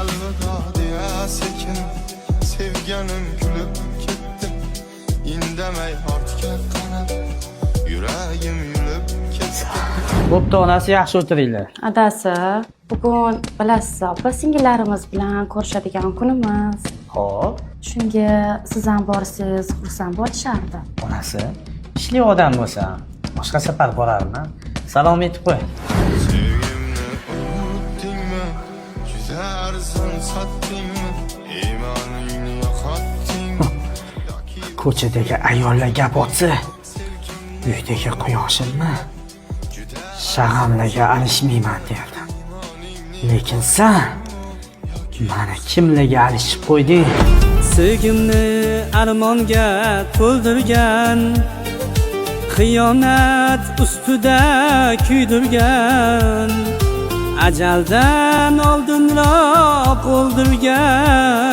Alvida diye sekin sevganim kulib ketdi. Indamay ortga qarab yuragim yulib ketdi. Bo'pti, onasi yaxshi o'tiringlar. Adasi, bugun bilasiz, opa singillarimiz bilan ko'rishadigan kunimiz. Xo'p, Shunga siz ham borsiz, xursand bo'lishardi. onasi ishli odam bo'lsa, boshqa safar borarman. Salom etib qo'y. Sevgimni unutdingmi? Juda arzon sotdingmi? Iymoningni yo'qotdingmi? Ko'chadagi ayollar gap otsa, uydagi quyoshimni shag'amlarga alishmayman derdim. Lekin sen mani kimlarga alishib qo'yding? Sevgimni armonga to'ldirgan, xiyonat ustida kuydirgan, ajaldan oldinroq o'ldirgan.